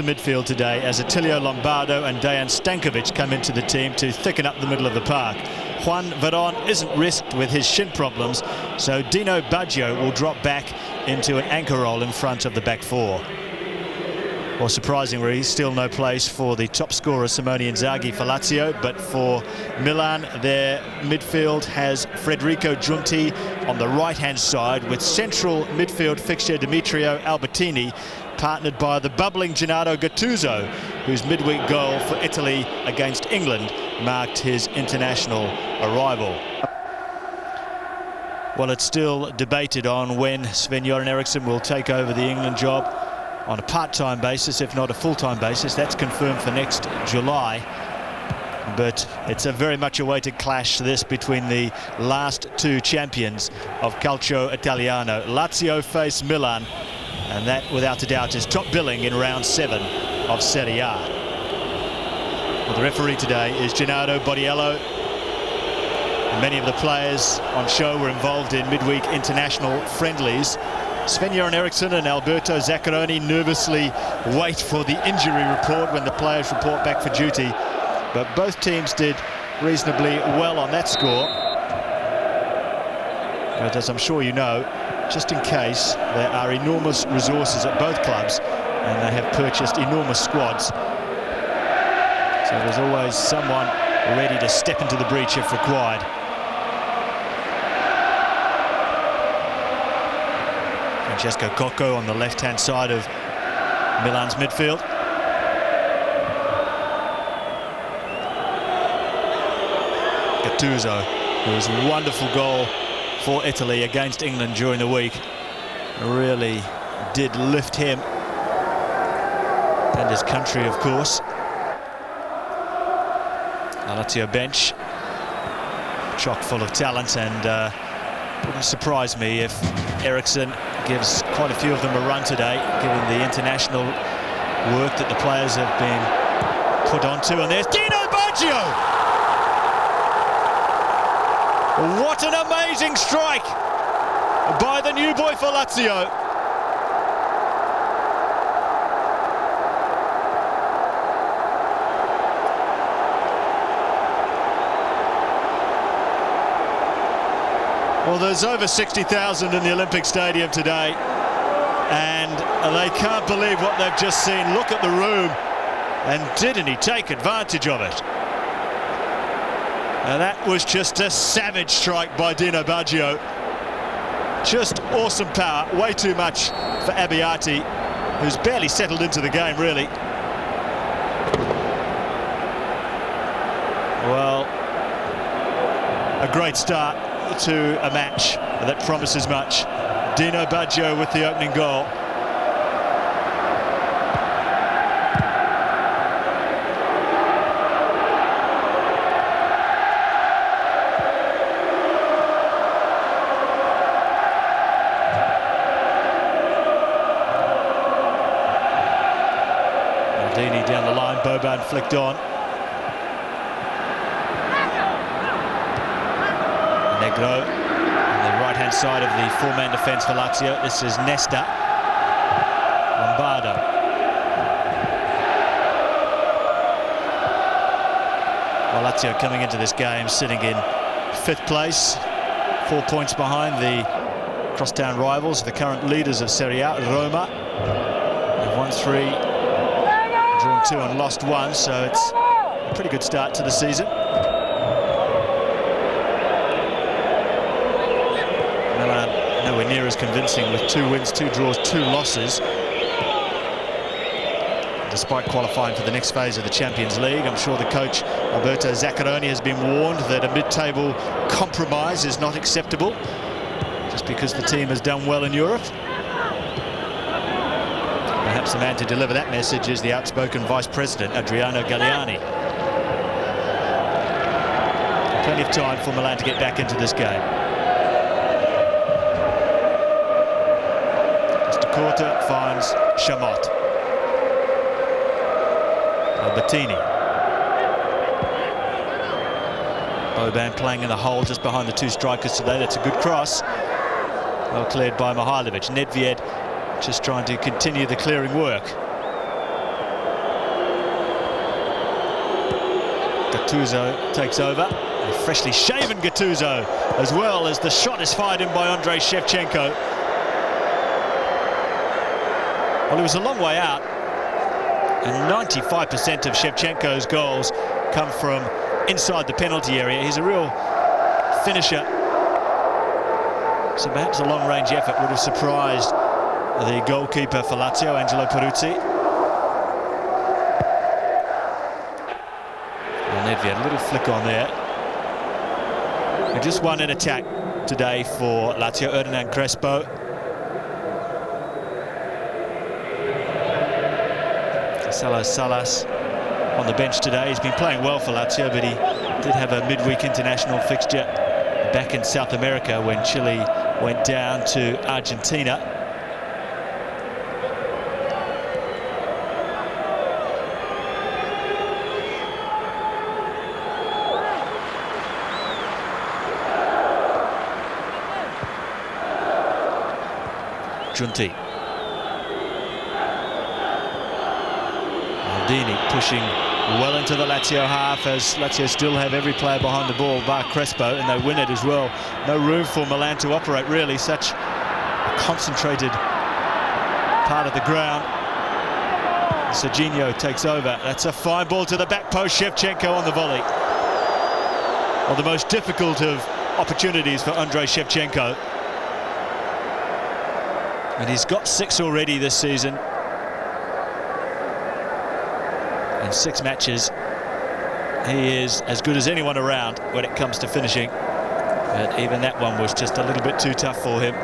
The midfield today as Attilio Lombardo and Dejan Stankovic come into the team to thicken up the middle of the park. Juan Veron isn't risked with his shin problems, so Dino Baggio will drop back into an anchor role in front of the back four. Well, surprisingly, still no place for the top scorer Simone Inzaghi for Lazio, but for Milan, their midfield has Federico Giunti on the right-hand side with central midfield fixture Demetrio Albertini, partnered by the bubbling Gennaro Gattuso, whose midweek goal for Italy against England marked his international arrival. Well, it's still debated on when Sven-Göran Eriksson will take over the England job on a part-time basis, if not a full-time basis. That's confirmed for next July. But it's a very much awaited clash, this, between the last two champions of Calcio Italiano. Lazio face Milan, and that, without a doubt, is top billing in round 7 of Serie A. Well, the referee today is Gennaro Bodiello. Many of the players on show were involved in midweek international friendlies. Sven-Göran Eriksson and Alberto Zaccheroni nervously wait for the injury report when the players report back for duty. But both teams did reasonably well on that score. But as I'm sure you know, just in case, there are enormous resources at both clubs and they have purchased enormous squads. So there's always someone ready to step into the breach if required. Francesco Cocco on the left-hand side of Milan's midfield. Gattuso, who was a wonderful goal for Italy against England during the week, really did lift him and his country, of course. The Lazio bench chock full of talent, and wouldn't surprise me if Eriksson gives quite a few of them a run today, given the international work that the players have been put onto. And there's Dino Baggio! What an amazing strike by the new boy for Lazio. Well, there's over 60,000 in the Olympic Stadium today, and they can't believe what they've just seen. Look at the room, and didn't he take advantage of it? And that was just a savage strike by Dino Baggio. Just awesome power, way too much for Abbiati, who's barely settled into the game, really. Well, a great start to a match that promises much. Dino Baggio with the opening goal. Maldini down the line, Boban flicked on. Negro on the right-hand side of the four-man defence for Lazio. This is Nesta. Lombardo. Well, Lazio coming into this game sitting in 5th place, 4 points behind the crosstown rivals, the current leaders of Serie A, Roma. They've won 3, drawn 2 and lost 1, so it's a pretty good start to the season. Nowhere near as convincing with 2 wins, 2 draws, 2 losses. Despite qualifying for the next phase of the Champions League, I'm sure the coach Alberto Zaccheroni has been warned that a mid-table compromise is not acceptable just because the team has done well in Europe. Perhaps the man to deliver that message is the outspoken Vice President Adriano Galliani. Plenty of time for Milan to get back into this game. Quarter finds Chamot. Albertini. Boban playing in the hole just behind the 2 strikers today. That's a good cross. Well cleared by Mihailovic. Nedved just trying to continue the clearing work. Gattuso takes over. A freshly shaven Gattuso, as well as the shot is fired in by Andrei Shevchenko. Well, he was a long way out, and 95% of Shevchenko's goals come from inside the penalty area. He's a real finisher, so perhaps a long-range effort would have surprised the goalkeeper for Lazio, Angelo Peruzzi. And Nedved, a little flick on there. And just one in attack today for Lazio, Hernan Crespo. Salas on the bench today. He's been playing well for Lazio, but he did have a midweek international fixture back in South America when Chile went down to Argentina. Giunti. Maldini pushing well into the Lazio half, as Lazio still have every player behind the ball bar Crespo, and they win it as well. No room for Milan to operate, really. Such a concentrated part of the ground. Serginho takes over. That's a fine ball to the back post. Shevchenko on the volley. Well, the most difficult of opportunities for Andrei Shevchenko. And he's got 6 already this season. In 6 matches, he is as good as anyone around when it comes to finishing. But even that one was just a little bit too tough for him.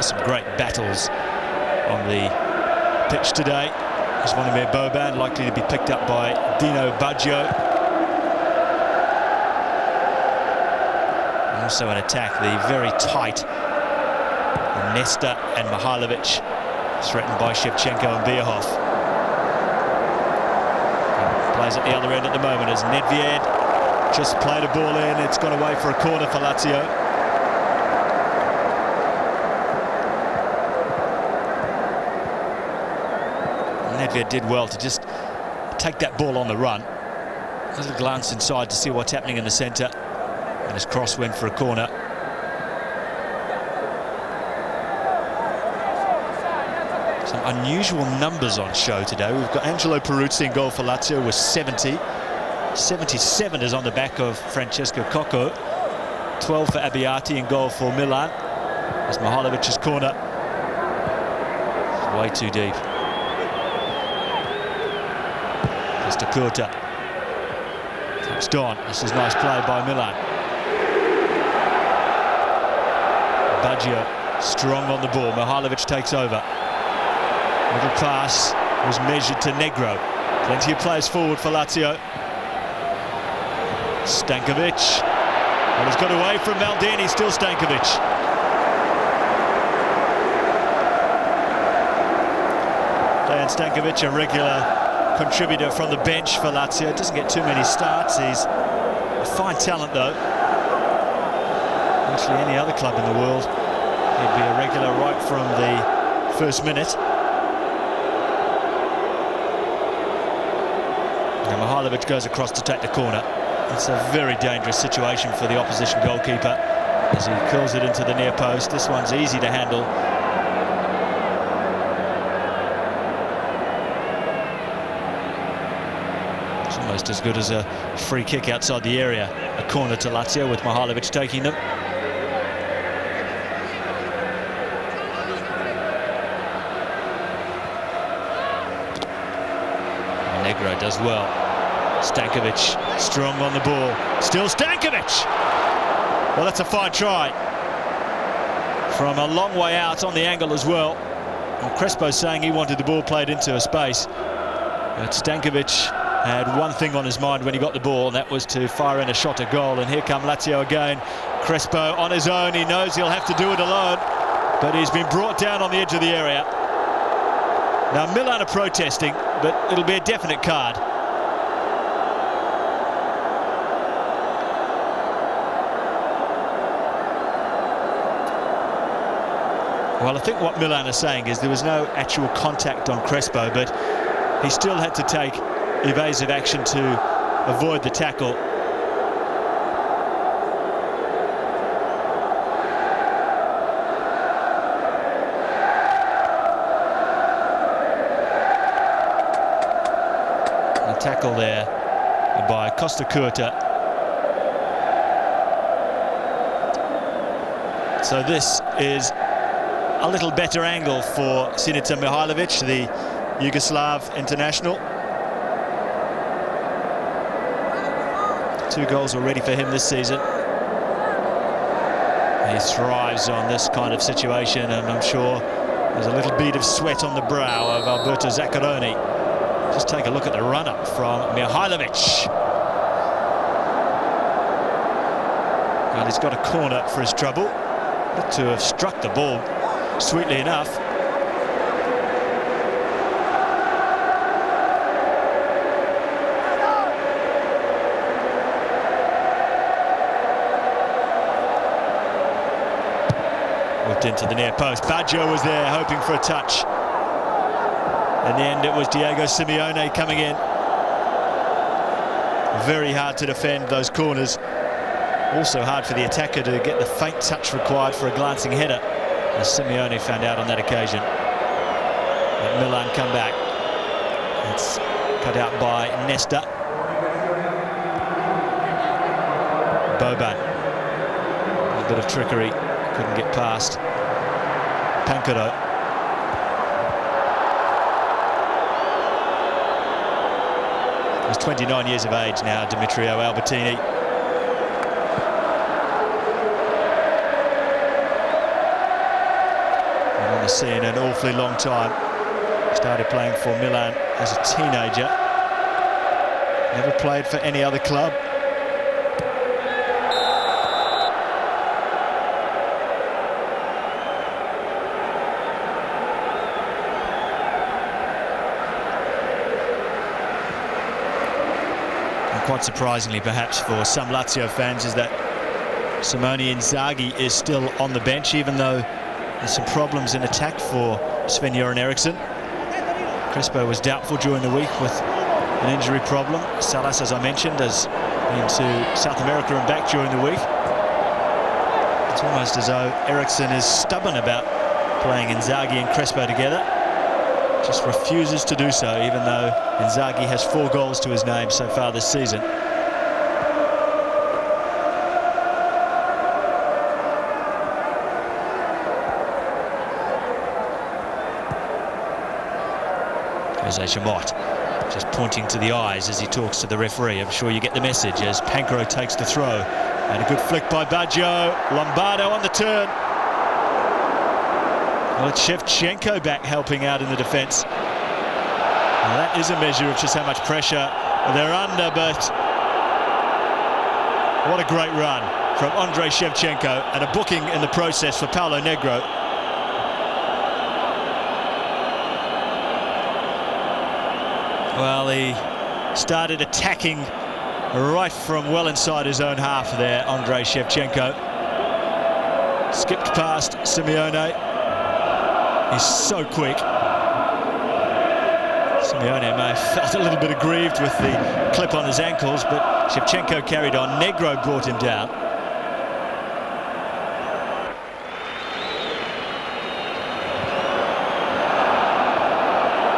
Some great battles on the pitch today. There's Zvonimir Boban, likely to be picked up by Dino Baggio. And also an attack, the very tight Nesta and Mihailovic, threatened by Shevchenko and Bierhoff. Plays at the other end at the moment as Nedved just played a ball in. It's gone away for a corner for Lazio. Nedved did well to just take that ball on the run. A little glance inside to see what's happening in the centre, and his cross went for a corner. Some unusual numbers on show today. We've got Angelo Peruzzi in goal for Lazio with 70. 77 is on the back of Francesco Cocco. 12 for Abbiati in goal for Milan. As Mihailovic's corner. It's way too deep. Mr. Kurta. Touched on. This is nice play by Milan. Baggio strong on the ball. Mihailovic takes over. Little pass was measured to Negro. Plenty of players forward for Lazio. Stankovic. Well, he's got away from Maldini, still Stankovic. Dejan Stankovic, a regular contributor from the bench for Lazio. Doesn't get too many starts. He's a fine talent, though. Actually, any other club in the world, he'd be a regular right from the first minute. And Mihailovic goes across to take the corner. It's a very dangerous situation for the opposition goalkeeper as he curls it into the near post. This one's easy to handle. It's almost as good as a free kick outside the area. A corner to Lazio with Mihailovic taking them. Negro does well. Stankovic strong on the ball. Still Stankovic! Well, that's a fine try. From a long way out on the angle as well. And Crespo saying he wanted the ball played into a space. But Stankovic had one thing on his mind when he got the ball, and that was to fire in a shot at goal. And here come Lazio again. Crespo on his own. He knows he'll have to do it alone. But he's been brought down on the edge of the area. Now, Milan are protesting, but it'll be a definite card. Well, I think what Milan are saying is there was no actual contact on Crespo, but he still had to take evasive action to avoid the tackle. A tackle there by Costa Curta. So this is a little better angle for Sinisa Mihajlovic, the Yugoslav international. 2 goals already for him this season. He thrives on this kind of situation, and I'm sure there's a little bead of sweat on the brow of Alberto Zaccheroni. Just take a look at the run-up from Mihajlovic. Well, he's got a corner for his trouble. To have struck the ball sweetly enough. Whipped into the near post. Baggio was there hoping for a touch. In the end it was Diego Simeone coming in. Very hard to defend those corners. Also hard for the attacker to get the faint touch required for a glancing header, as Simeone found out on that occasion. But Milan come back. It's cut out by Nesta. Boban. A bit of trickery. Couldn't get past Pancaro. He's 29 years of age now, Demetrio Albertini. Scene an awfully long time. Started playing for Milan as a teenager. Never played for any other club. And quite surprisingly, perhaps for some Lazio fans, is that Simone Inzaghi is still on the bench, even though there's some problems in attack for Sven-Göran Eriksson. Crespo was doubtful during the week with an injury problem. Salas, as I mentioned, has been to South America and back during the week. It's almost as though Eriksson is stubborn about playing Inzaghi and Crespo together. Just refuses to do so, even though Inzaghi has 4 goals to his name so far this season. Jose Chamot just pointing to the eyes as he talks to the referee. I'm sure you get the message as Pancaro takes the throw. And a good flick by Baggio. Lombardo on the turn. Well, it's Shevchenko back helping out in the defence. Well, that is a measure of just how much pressure they're under, but what a great run from Andrei Shevchenko, and a booking in the process for Paulo Negro. Well, he started attacking right from well inside his own half there, Andrei Shevchenko. Skipped past Simeone. He's so quick. Simeone may have felt a little bit aggrieved with the clip on his ankles, but Shevchenko carried on. Negro brought him down.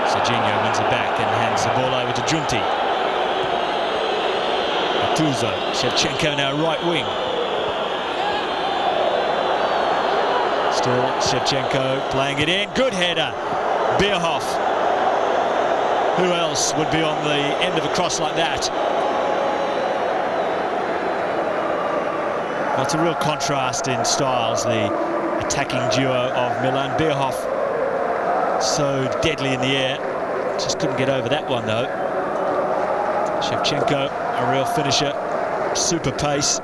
Serginho wins it back and hands the ball over to Giunti. Gattuso, Shevchenko now right wing. Still Shevchenko playing it in. Good header. Bierhoff. Who else would be on the end of a cross like that? Well, it's a real contrast in styles, the attacking duo of Milan. Bierhoff so deadly in the air. Just couldn't get over that one, though. Shevchenko, a real finisher. Super pace.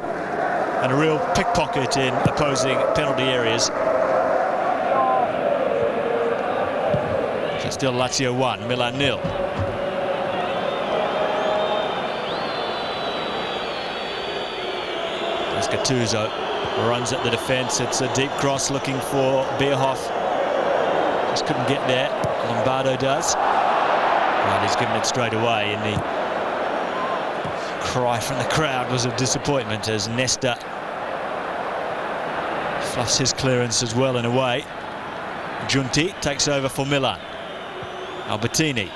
And a real pickpocket in opposing penalty areas. So still Lazio 1, Milan 0. Gattuso runs at the defence. It's a deep cross looking for Bierhoff. Just couldn't get there. Lombardo does. Well, he's given it straight away, and the cry from the crowd was of disappointment as Nesta fluffs his clearance as well in a way. Giunti takes over for Milan. Albertini.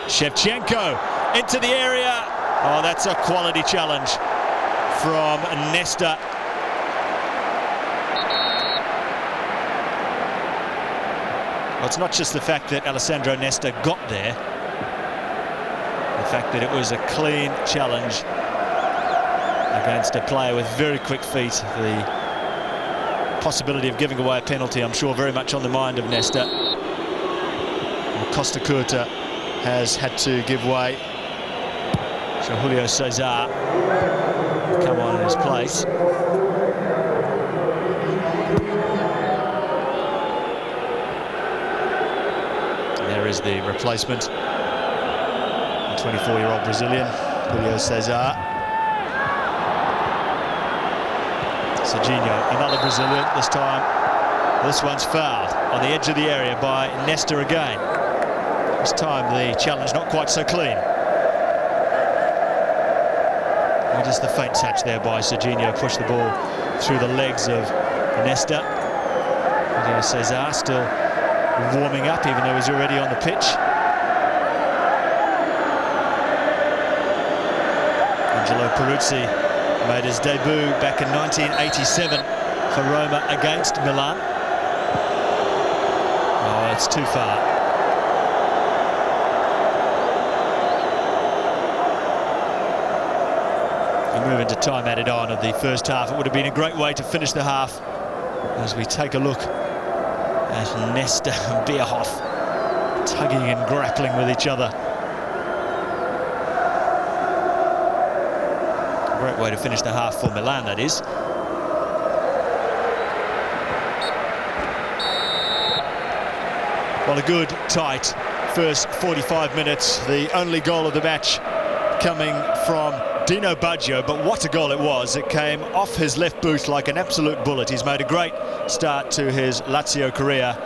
Shevchenko into the area. Oh, that's a quality challenge from Nesta. Well, it's not just the fact that Alessandro Nesta got there, the fact that it was a clean challenge against a player with very quick feet. The possibility of giving away a penalty, I'm sure, very much on the mind of Nesta. Well, Costa Curta has had to give way. So Julio Cesar come on in his place. There is the replacement, the 24-year-old Brazilian, Julio Cesar. Serginho, another Brazilian, this time. This one's fouled on the edge of the area by Nesta again. This time the challenge not quite so clean. And just the faint touch there by Serginho pushed the ball through the legs of Nesta. Julio Cesar still warming up, even though he's already on the pitch. Angelo Peruzzi made his debut back in 1987 for Roma against Milan. Oh, it's too far. We move into time added on of the first half. It would have been a great way to finish the half as we take a look at Nesta and Bierhoff tugging and grappling with each other. Great way to finish the half for Milan, that is. Well, a good, tight first 45 minutes. The only goal of the match coming from Dino Baggio, but what a goal it was. It came off his left boot like an absolute bullet. He's made a great start to his Lazio career,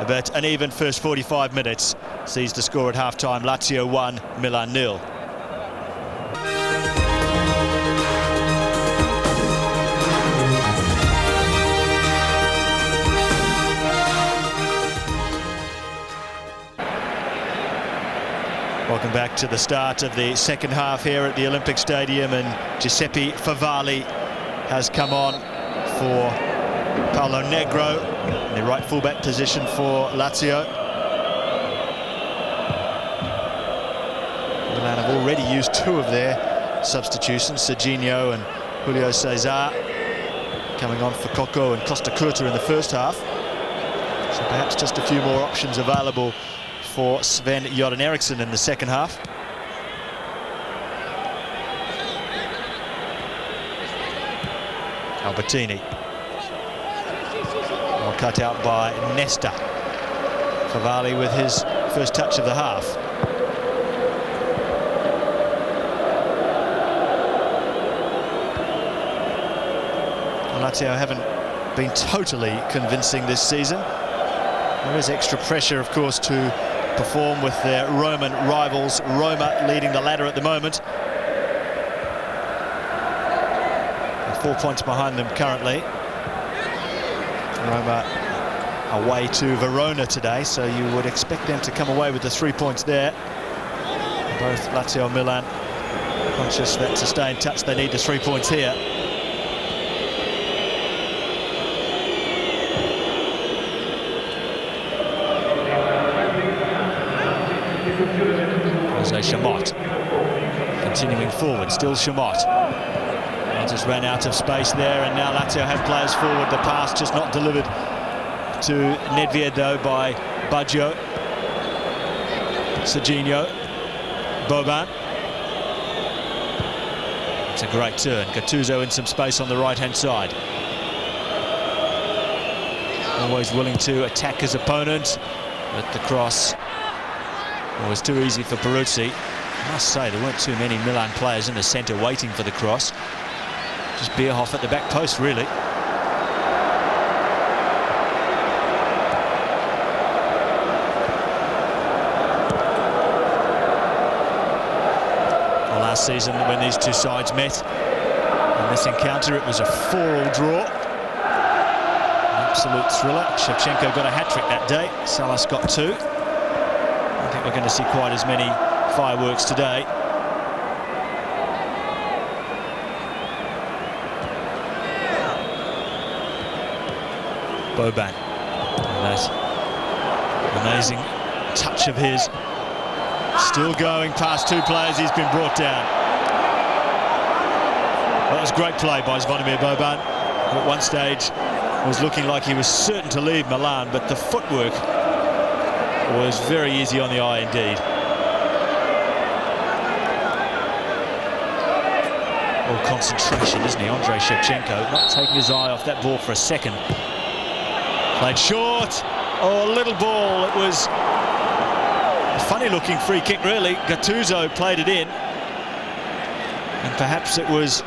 but an even first 45 minutes sees the score at half-time. Lazio 1, Milan 0. Welcome back to the start of the second half here at the Olympic Stadium, and Giuseppe Favali has come on for Paolo Negro in the right fullback position for Lazio. Milan have already used two of their substitutions, Serginho and Julio Cesar, coming on for Coco and Costa Curta in the first half. So perhaps just a few more options available for Sven-Göran Eriksson in the second half. Albertini. Well cut out by Nesta. Favali with his first touch of the half. Lazio haven't been totally convincing this season. There is extra pressure, of course, to perform with their Roman rivals. Roma leading the ladder at the moment. They're 4 points behind them currently. Roma away to Verona today, so you would expect them to come away with the 3 points there. Both Lazio and Milan conscious that to stay in touch they need the 3 points here. Chamot continuing forward, still Chamot. Just ran out of space there, and now Lazio have players forward. The pass just not delivered to Nedved though by Baggio. Serginho, Boban. It's a great turn. Gattuso in some space on the right-hand side. Always willing to attack his opponent, but the cross was too easy for Peruzzi. I must say, there weren't too many Milan players in the centre waiting for the cross. Just Bierhoff at the back post, really. last season when these two sides met. In this encounter, it was a 4-4 draw. An absolute thriller. Shevchenko got a hat-trick that day. Salas got 2. I think we're going to see quite as many fireworks today. Boban. And that amazing touch of his. Still going past 2 players. He's been brought down. That was great play by Zvonimir Boban, who at one stage was looking like he was certain to leave Milan, but the footwork was very easy on the eye indeed. All concentration, isn't he? Andrei Shevchenko not taking his eye off that ball for a second. Played short. Oh, a little ball. It was a funny-looking free kick, really. Gattuso played it in. And perhaps it was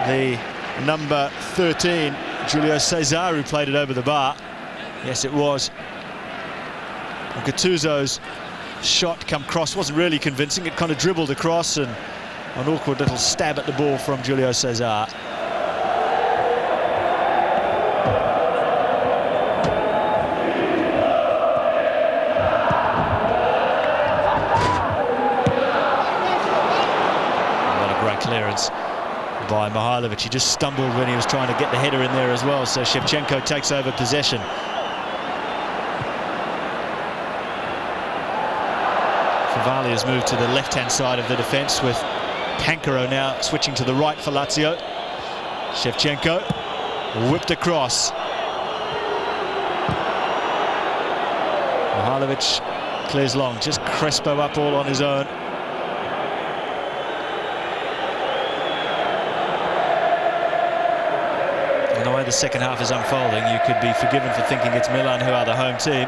the number 13, Julio Cesar, who played it over the bar. Yes, it was. And Gattuso's shot come cross wasn't really convincing. It kind of dribbled across, and an awkward little stab at the ball from Julio Cesar. Clearance by Mihailovic. He just stumbled when he was trying to get the header in there as well, so Shevchenko takes over possession. Favali has moved to the left-hand side of the defence, with Pancaro now switching to the right for Lazio. Shevchenko whipped across. Mihailovic clears long, just Crespo up all on his own. The way the second half is unfolding, you could be forgiven for thinking it's Milan who are the home team.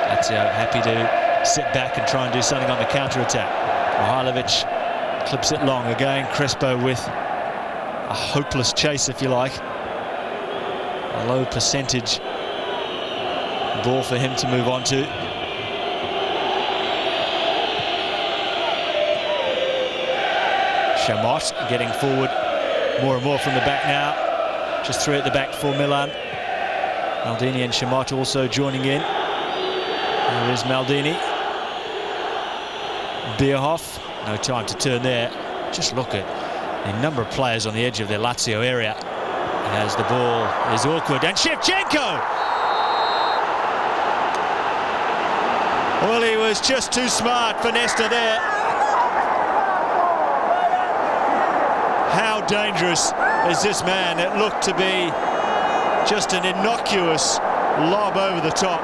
Lazio happy to sit back and try and do something on the counter-attack. Mihailovic clips it long again. Crespo with a hopeless chase, if you like. A low percentage ball for him to move on to. Chamot getting forward more and more from the back now. Just 3 at the back for Milan. Maldini and Chamot also joining in. There is Maldini. Bierhoff, no time to turn there. Just look at the number of players on the edge of their Lazio area as the ball is awkward. And Shevchenko! Well, he was just too smart for Nesta there. How dangerous is this man? It looked to be just an innocuous lob over the top.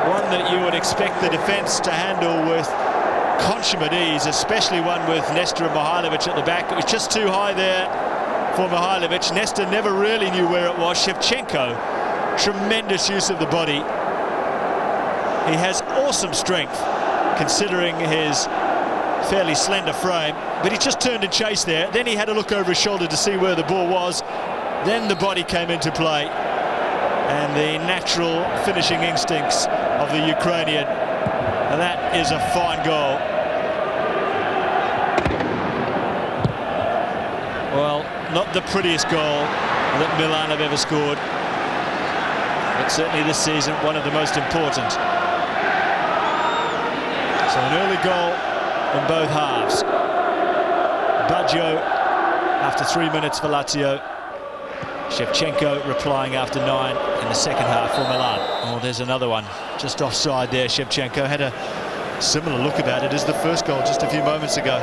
One that you would expect the defence to handle with consummate ease, especially one with Nesta and Mihailovic at the back. It was just too high there for Mihailovic. Nesta never really knew where it was. Shevchenko, tremendous use of the body. He has awesome strength, considering his fairly slender frame, but he just turned and chased there. Then he had a look over his shoulder to see where the ball was. Then the body came into play, and the natural finishing instincts of the Ukrainian. And that is a fine goal. Well, not the prettiest goal that Milan have ever scored, but certainly this season one of the most important. So an early goal in both halves. Baggio after 3 minutes for Lazio. Shevchenko replying after 9 in the second half for Milan. Oh, there's another one just offside there. Shevchenko had a similar look about it as the first goal just a few moments ago.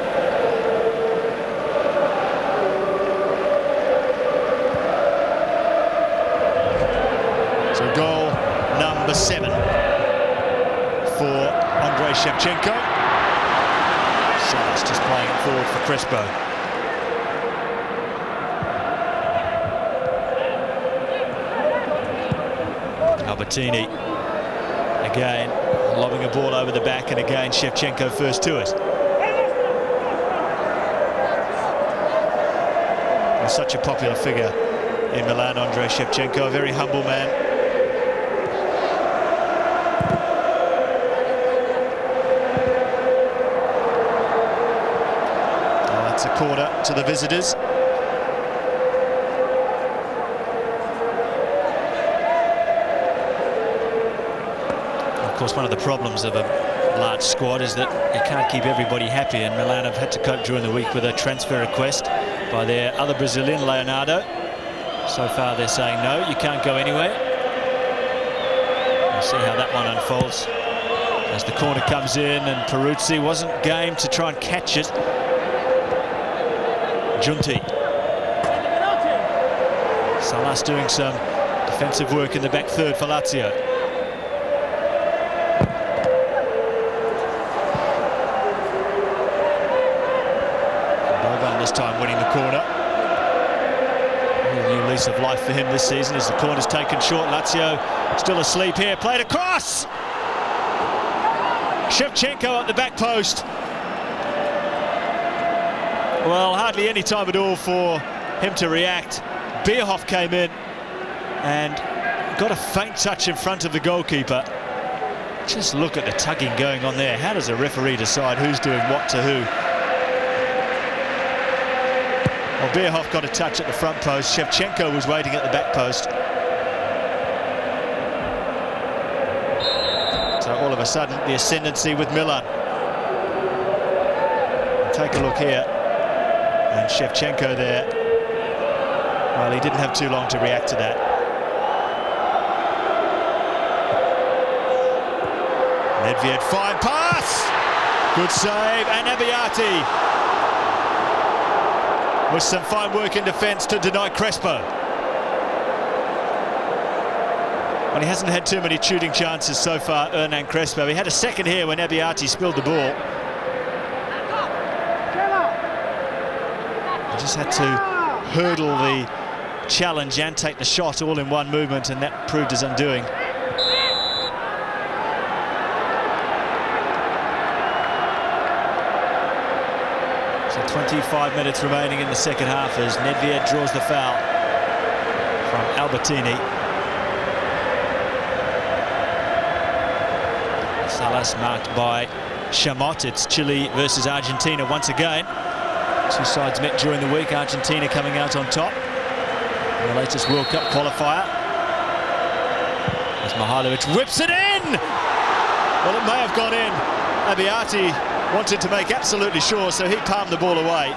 So goal number 7 for Andrei Shevchenko. Salas just playing it forward for Crespo. Albertini again lobbing a ball over the back, and again Shevchenko first to it. He's such a popular figure in Milan, Andrei Shevchenko, a very humble man. corner to the visitors. Of course, one of the problems of a large squad is that you can't keep everybody happy, and Milan have had to cope during the week with a transfer request by their other Brazilian, Leonardo. So far they're saying no, you can't go anywhere. We'll see how that one unfolds as the corner comes in, and Peruzzi wasn't game to try and catch it. Giunti. Salas doing some defensive work in the back third for Lazio. Boban this time winning the corner. A new lease of life for him this season as the corner's taken short. Lazio still asleep here. Played across. Shevchenko at the back post. Well, hardly any time at all for him to react. Bierhoff came in and got a faint touch in front of the goalkeeper. Just look at the tugging going on there. How does a referee decide who's doing what to who? Well, Bierhoff got a touch at the front post. Shevchenko was waiting at the back post. So all of a sudden, the ascendancy with Milan. Take a look here. And Shevchenko there. Well, he didn't have too long to react to that. Nedved, fine pass! Good save, and Abbiati with some fine work in defence to deny Crespo. Well, he hasn't had too many shooting chances so far, Hernan Crespo. He had a second here when Abbiati spilled the ball. He just had to hurdle the challenge and take the shot all in one movement, and that proved his undoing. So 25 minutes remaining in the second half as Nedved draws the foul from Albertini. Salas marked by Chamot. It's Chile versus Argentina once again. Two sides met during the week. Argentina coming out on top in the latest World Cup qualifier. As Mihajlovic whips it in! Well, it may have gone in. Abbiati wanted to make absolutely sure, so he palmed the ball away.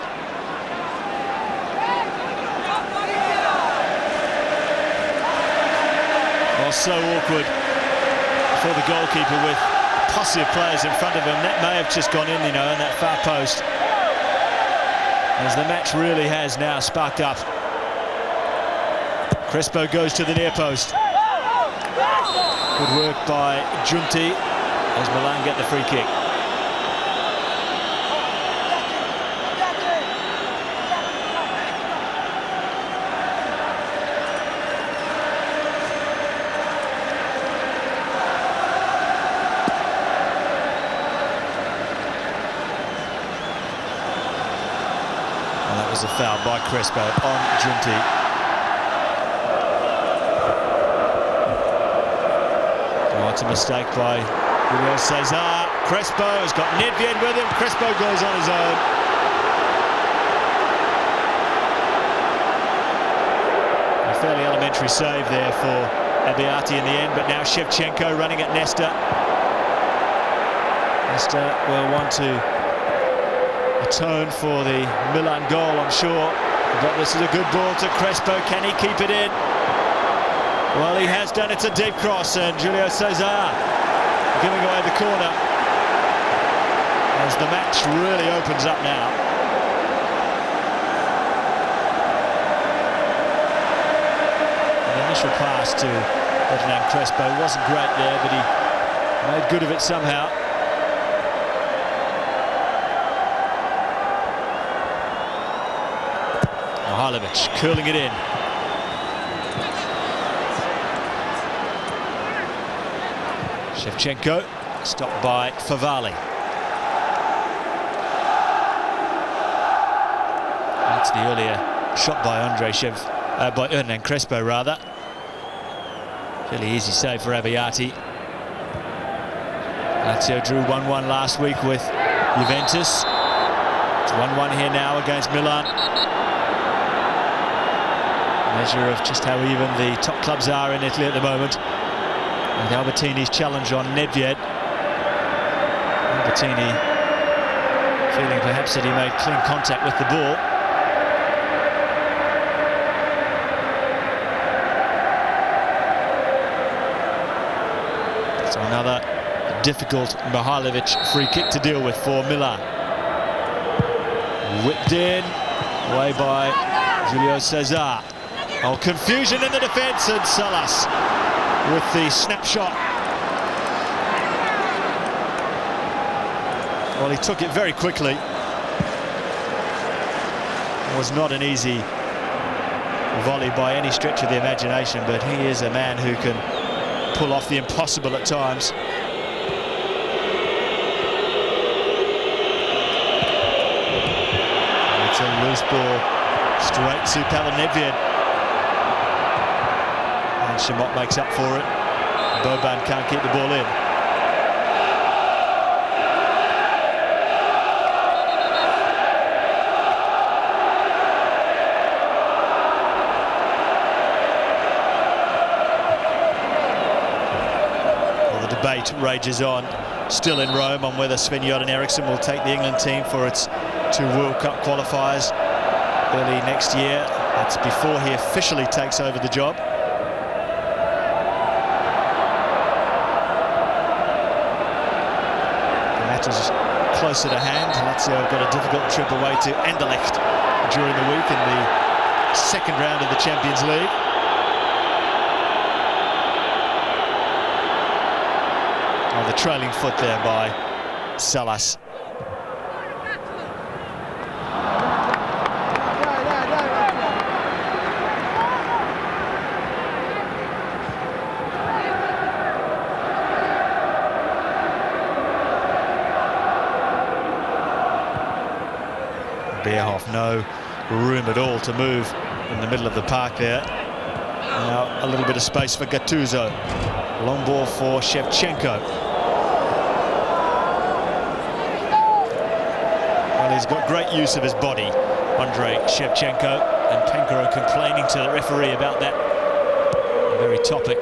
Well, so awkward for the goalkeeper with posse of players in front of him. That may have just gone in, you know, in that far post. As the match really has now sparked up. Crespo goes to the near post. Good work by Giunti as Milan get the free kick. A foul by Crespo on Giunti. Oh, it's a mistake by Julio Cesar. Crespo has got Nedved with him. Crespo goes on his own. A fairly elementary save there for Abbiati in the end, but now Shevchenko running at Nesta. Nesta will want to atone for the Milan goal, I'm sure. But this is a good ball to Crespo. Can he keep it in? Well, he has done. It's a deep cross, and Julio Cesar giving away the corner as the match really opens up now. An initial pass to Hernan Crespo wasn't great there, but he made good of it somehow. Mihajlovic curling it in. Shevchenko stopped by Favali. That's the earlier shot by by Hernan Crespo rather. Fairly easy save for Abbiati. Lazio drew 1-1 last week with Juventus. It's 1-1 here now against Milan. Measure of just how even the top clubs are in Italy at the moment. And Albertini's challenge on Nedved. Albertini feeling perhaps that he made clean contact with the ball. So another difficult Mihailovic free kick to deal with for Milan. Whipped in, away by Julio Cesar. Oh, confusion in the defence, and Salas with the snapshot. Well, he took it very quickly. It was not an easy volley by any stretch of the imagination, but he is a man who can pull off the impossible at times. It's a loose ball straight to Pavel Nedved. And Shamot makes up for it. Boban can't keep the ball in. Debate rages on still in Rome on whether Sven-Göran Eriksson will take the England team for its 2 World Cup qualifiers early next year. That's before he officially takes over the job. The matter's closer to hand. Lazio have got a difficult trip away to Anderlecht during the week in the second round of the Champions League. Oh, the trailing foot there by Salas. Bierhoff, no room at all to move in the middle of the park there. Now a little bit of space for Gattuso. Long ball for Shevchenko. Well, he's got great use of his body, Andrei Shevchenko, and Pankaro complaining to the referee about that very topic.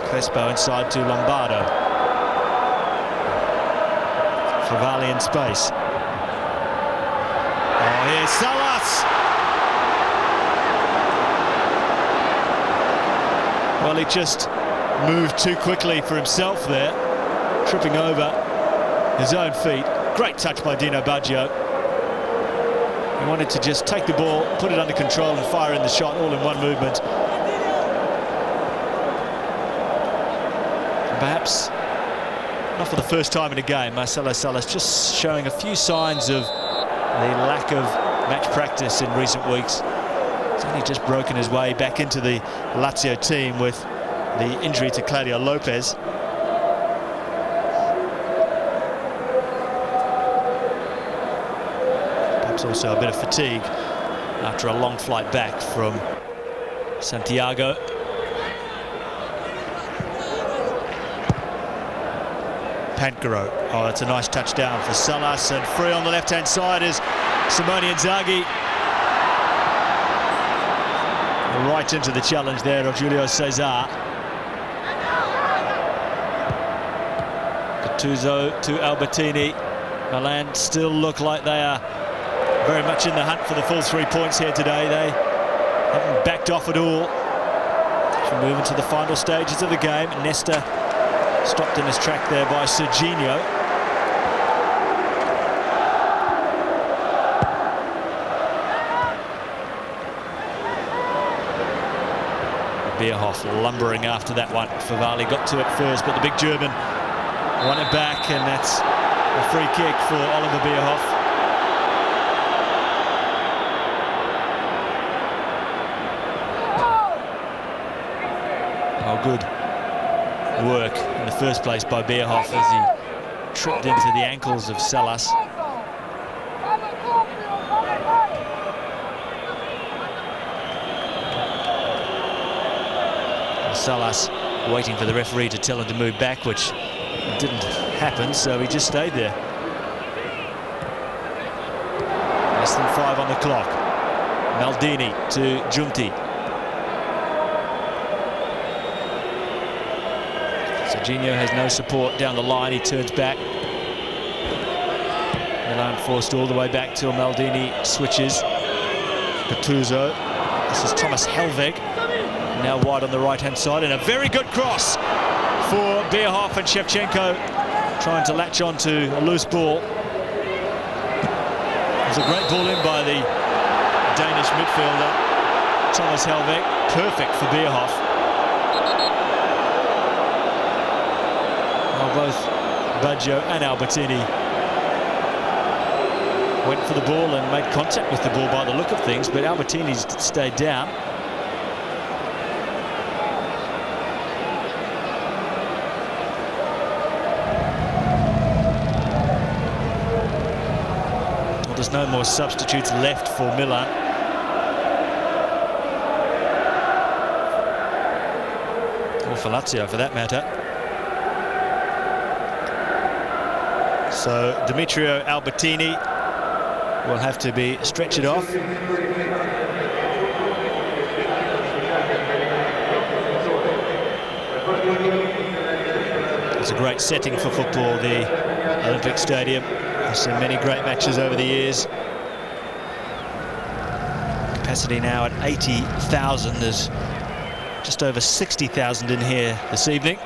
Crespo inside to Lombardo. Favali in space. Oh, here's Salas! Well, he just moved too quickly for himself there, tripping over his own feet. Great touch by Dino Baggio. He wanted to just take the ball, put it under control and fire in the shot all in one movement. And perhaps, not for the first time in a game, Marcelo Salas just showing a few signs of the lack of match practice in recent weeks. He's only just broken his way back into the Lazio team with the injury to Claudio Lopez. Perhaps also a bit of fatigue after a long flight back from Santiago. Pankaro. Oh, that's a nice touchdown for Salas, and free on the left-hand side is Simone Inzaghi. Right into the challenge there of Julio Cesar. Gattuso to Albertini. Milan still look like they are very much in the hunt for the full 3 points here today. They haven't backed off at all. As we move into the final stages of the game, Nesta stopped in his track there by Serginho. Bierhoff lumbering after that one. Favali got to it first, but the big German won it back, and that's a free kick for Oliver Bierhoff. Oh, good work in the first place by Bierhoff as he tripped into the ankles of Salas. Salas waiting for the referee to tell him to move back, which didn't happen, so he just stayed there. Less than 5 on the clock. Maldini to Giunti. Serginho has no support down the line. He turns back. Milan forced all the way back till Maldini switches. Gattuso. This is Thomas Helveg. Now wide on the right-hand side, and a very good cross for Bierhoff, and Shevchenko trying to latch on to a loose ball. There's a great ball in by the Danish midfielder, Thomas Helveg. Perfect for Bierhoff. Well, both Baggio and Albertini went for the ball and made contact with the ball by the look of things, but Albertini's stayed down. Well, there's no more substitutes left for Milan. Or for Lazio, for that matter. So Demetrio Albertini will have to be stretched off. It's a great setting for football, the Olympic Stadium. I've seen many great matches over the years. Capacity now at 80,000. There's just over 60,000 in here this evening.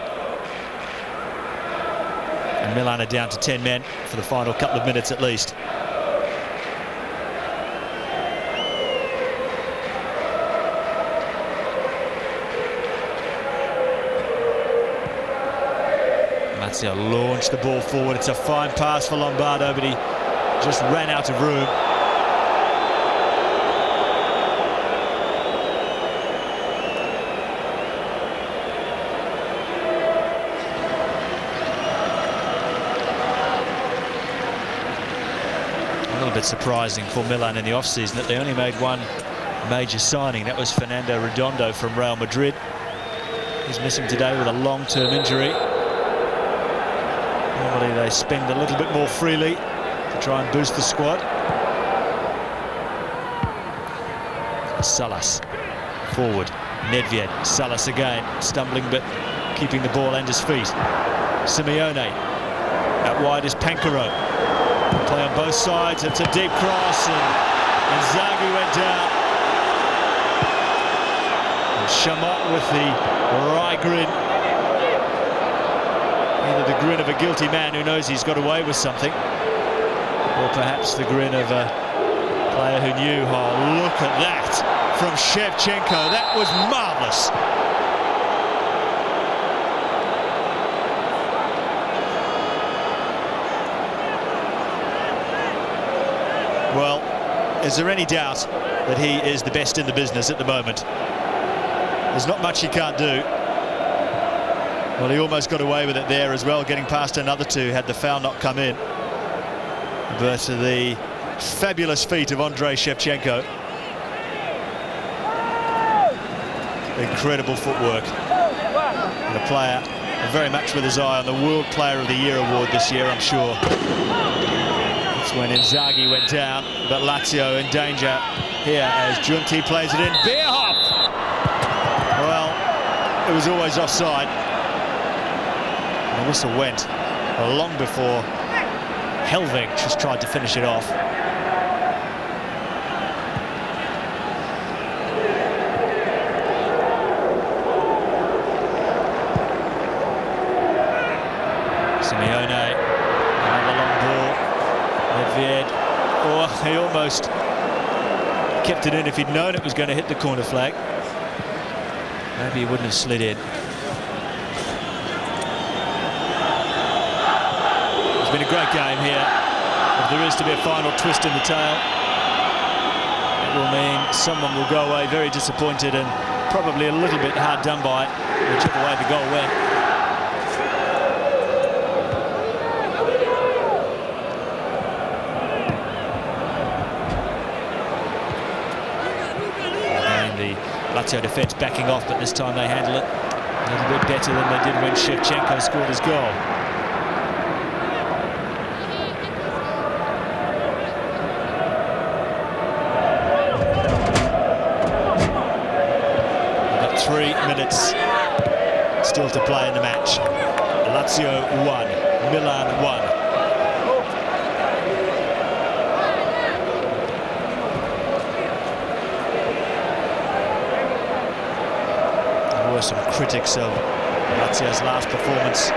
And Milan are down to 10 men for the final couple of minutes at least. Lazio launched the ball forward. It's a fine pass for Lombardo, but he just ran out of room. A little bit surprising for Milan in the off-season that they only made one major signing. That was Fernando Redondo from Real Madrid. He's missing today with a long-term injury. Normally they spend a little bit more freely to try and boost the squad. Salas forward. Nedved. Salas again, stumbling but keeping the ball and his feet. Simeone. Out wide is Pancaro. Play on both sides. It's a deep cross, and Inzaghi went down. And Chamot with the wry grin. Either the grin of a guilty man who knows he's got away with something, or perhaps the grin of a player who knew. Oh, look at that from Shevchenko. That was marvellous. Well, is there any doubt that he is the best in the business at the moment? There's not much he can't do. Well, he almost got away with it there as well, getting past another two had the foul not come in. But the fabulous feat of Andrei Shevchenko. Incredible footwork. And a player very much with his eye on the World Player of the Year award this year, I'm sure. That's when Inzaghi went down, but Lazio in danger here as Giunti plays it in. Bierhoff! Well, it was always offside. The whistle went long before Helveg just tried to finish it off. Simeone, another long ball. Nedved. Oh, he almost kept it in if he'd known it was going to hit the corner flag. Maybe he wouldn't have slid in. It's been a great game here. If there is to be a final twist in the tail, it will mean someone will go away very disappointed and probably a little bit hard done by, whichever way the goal went. And the Lazio defence backing off, but this time they handle it a little bit better than they did when Shevchenko scored his goal. 3 minutes still to play in the match. Lazio 1, Milan 1. There were some critics of Lazio's last performance, the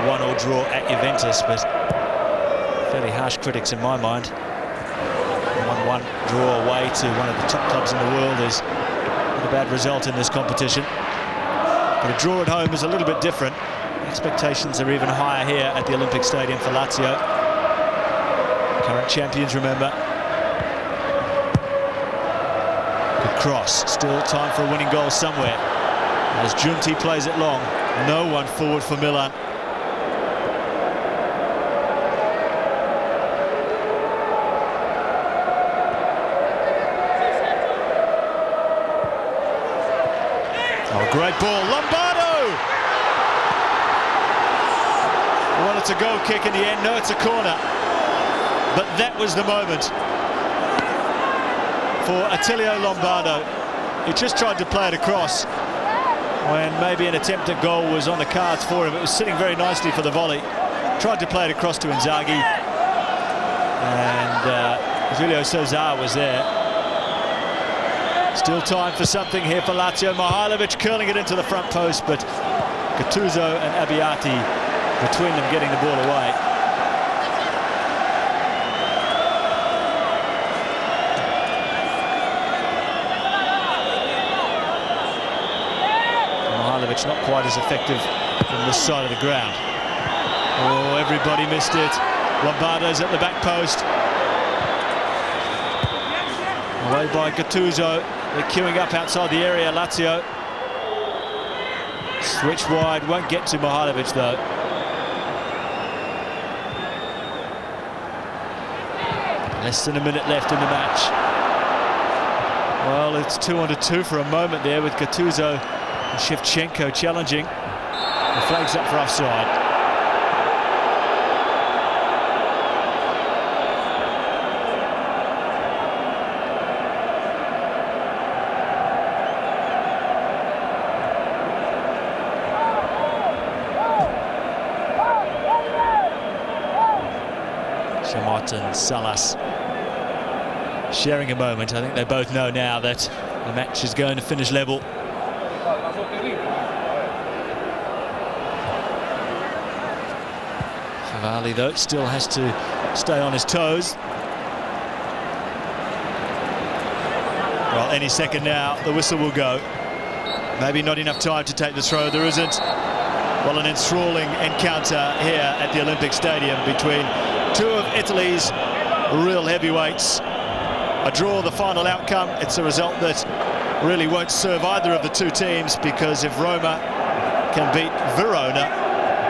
1-1 draw at Juventus, but fairly harsh critics in my mind. 1-1 draw away to one of the top clubs in the world is not a bad result in this competition. But a draw at home is a little bit different. Expectations are even higher here at the Olympic Stadium for Lazio. Current champions, remember. Good cross. Still time for a winning goal somewhere. As Giunti plays it long. No one forward for Milan. Oh, great ball. Lombardo! Well, it's a goal kick in the end. No, it's a corner. But that was the moment for Attilio Lombardo. He just tried to play it across when maybe an attempt at goal was on the cards for him. It was sitting very nicely for the volley. Tried to play it across to Inzaghi. And Julio Cesar was there. Still time for something here for Lazio. Mihajlovic curling it into the front post, but Gattuso and Abbiati between them getting the ball away. Mihajlovic not quite as effective from this side of the ground. Oh, everybody missed it. Lombardo's at the back post. Away by Gattuso. They're queuing up outside the area, Lazio. Switch wide, won't get to Mihajlovic though. Less than a minute left in the match. Well, it's 2-on-2 for a moment there with Gattuso and Shevchenko challenging. The flag's up for offside. Chamot and Salas sharing a moment. I think they both know now that the match is going to finish level. Favali, though, still has to stay on his toes. Well, any second now, the whistle will go. Maybe not enough time to take the throw. There isn't. Well, an enthralling encounter here at the Olympic Stadium between two of Italy's real heavyweights. A draw, the final outcome. It's a result that really won't serve either of the two teams, because if Roma can beat Verona,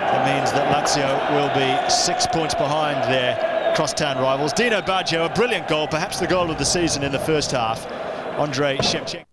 it means that Lazio will be 6 points behind their crosstown rivals. Dino Baggio, a brilliant goal, perhaps the goal of the season in the first half. Shevchenko.